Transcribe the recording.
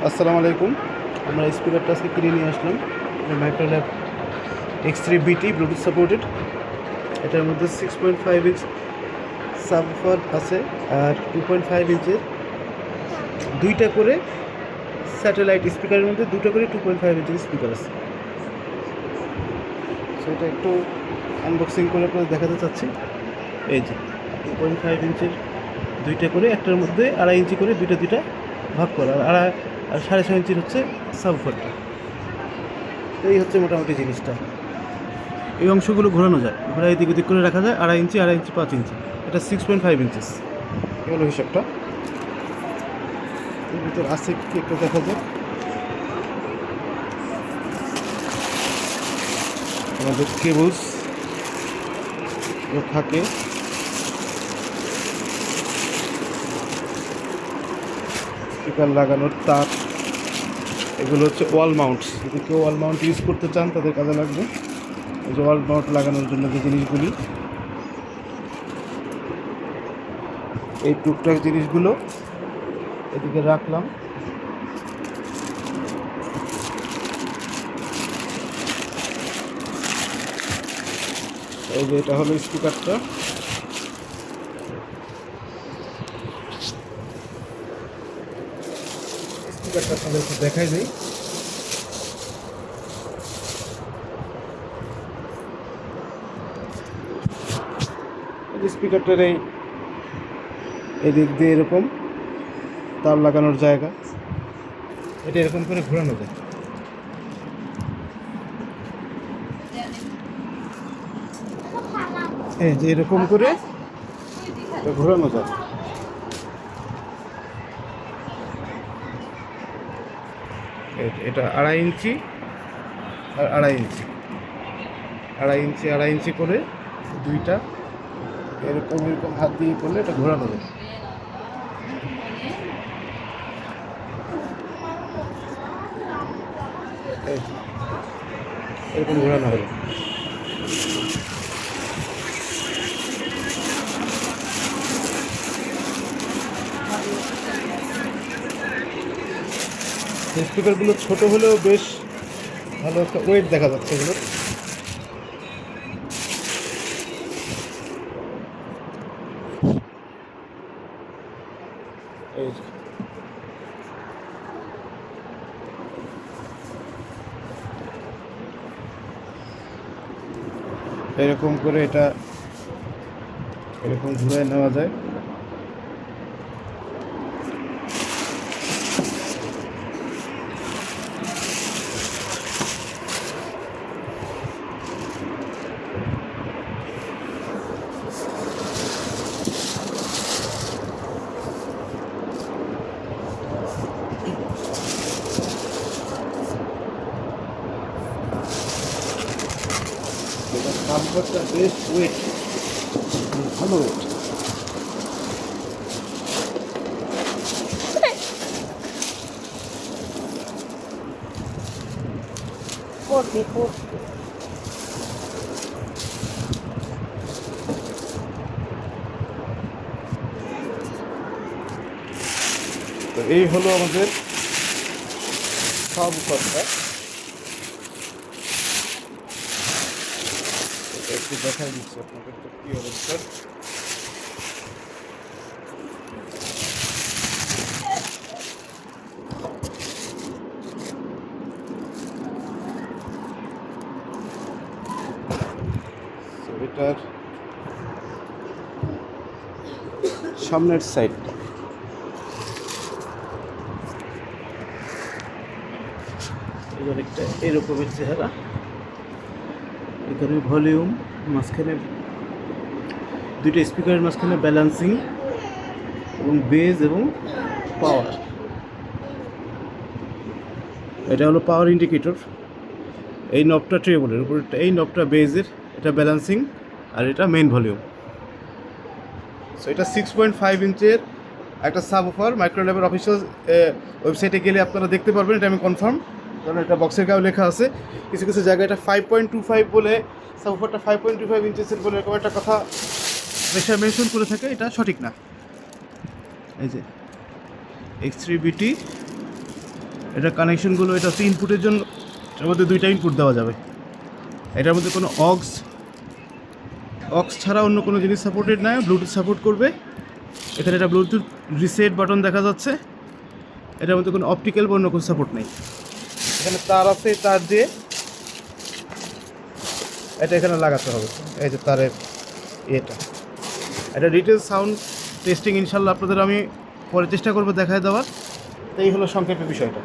আসসালামু আলাইকুম। আমরা স্পিকারটা আজকে কিনে নিয়ে আসলাম। Microlab X3BT Bluetooth supported. এটার মধ্যে 6.5 ইঞ্চ সাবওয়ুফার আছে আর 2.5 ইঞ্চের দুইটা করে স্যাটেলাইট স্পিকারের মধ্যে দুটো করে 2.5 ইঞ্চের স্পিকার আছে। সো এটা একটু আনবক্সিং করে আপনাদের দেখাতে চাচ্ছি। এই যে 2.5 ইঞ্চের দুইটা করে, একটার মধ্যে 2.5 ইঞ্চি করে দুইটা ভাগ করা, আর 6.5 ইঞ্চির হচ্ছে সাবওয়ুফারটা। তো এই হচ্ছে মোটামুটি জিনিসটা। এই অংশগুলো ঘোরানো যায়, ঘোরা এদিক ওদিক করে রাখা যায়। 2.5 ইঞ্চি, 2.5 ইঞ্চি, 5 ইঞ্চি, এটা 6.5 ইঞ্চেস। এই হলো হিসাবটা। এর ভিতর আছে কি একটু দেখা যাক। আমাদের কেবলস থাকে, স্পিকার লাগানোর তার, এগুলো হচ্ছে ওয়াল মাউন্টস। যদি কেউ ওয়াল মাউন্ট ইউজ করতে চান তাদের কাজে লাগবে। এই যে ওয়াল মাউন্ট লাগানোর জন্য যে জিনিসগুলি, এই টুকটাক জিনিসগুলো এদিকে রাখলাম। এই যে এটা হলো স্পিকারটা। স্পিকারটা আপনাদেরকে দেখাই দিই। স্পিকারটার এদিক দিয়ে এরকম তার লাগানোর জায়গা, এটা এরকম করে ঘোরানো যায়। এই যে এরকম করে এটা ঘোরানো যায়। এটা 2.5 ইঞ্চি আর 2.5 ইঞ্চি, 2.5 ইঞ্চি 2.5 ইঞ্চি করে দুইটা এরকম হাত দিয়ে করলে এটা ঘোরানো যায়। এরকম ঘোরানো হলো। স্পিকারগুলো ছোট হলেও বেশ ভালো একটা ওয়েট দেখা যাচ্ছে এগুলো। এই এরকম করে এটা এরকম ঘুরে নেওয়া যায়। সাবওয়ুফারটা বেশ ওয়েট, ভালো ওয়েট। তো এই হলো আমাদের সাবওয়ুফারটা। একটু দেখাই দিচ্ছি আপনাদের তো কী অবস্থা। এটার সামনের সাইডটা এবার একটা এরকমের চেহারা। এখানে ভলিউম, মাঝখানে দুইটা স্পিকারের মাঝখানে ব্যালেন্সিং এবং বেজ এবং পাওয়ার। এটা হলো পাওয়ার ইন্ডিকেটর। এই নবটা ট্রেবলের উপর, এই নবটা বেজের, এটা ব্যালেন্সিং, আর এটা মেইন ভলিউম। সো এটা 6.5 ইঞ্চের একটা সাবওয়ুফার। মাইক্রোল্যাবের অফিসিয়াল ওয়েবসাইটে গেলে আপনারা দেখতে পারবেন, এটা আমি কনফার্ম, কারণ এটা বক্সের গায়েও লেখা আছে। কিছু কিছু জায়গায় এটা 5.25 বলে, সাবওয়ুফারটা 5.25 ইঞ্চেসের বলে এরকম একটা কথা মেনশন করে থাকে, এটা সঠিক না। এই যে X3BT এটা কানেকশনগুলো, এটা হচ্ছে ইনপুটের জন্য, এটার মধ্যে দুইটা ইনপুট দেওয়া যাবে। এটার মধ্যে কোনো অক্স ছাড়া অন্য কোনো জিনিস সাপোর্টেড নয়, ব্লুটুথ সাপোর্ট করবে। এখানে একটা ব্লুটুথ রিসেট বাটন দেখা যাচ্ছে। এটার মধ্যে কোনো অপটিক্যাল বা অন্য কোনো সাপোর্ট নেই। এখানে তার আছে, তার দিয়ে এটা এখানে লাগাতে হবে। এই যে তারের এটা ডিটেলস সাউন্ড টেস্টিং ইনশাল্লাহ আপনাদের আমি পরে চেষ্টা করবো দেখায় দেওয়ার। তো এই হলো সংক্ষেপে বিষয়টা।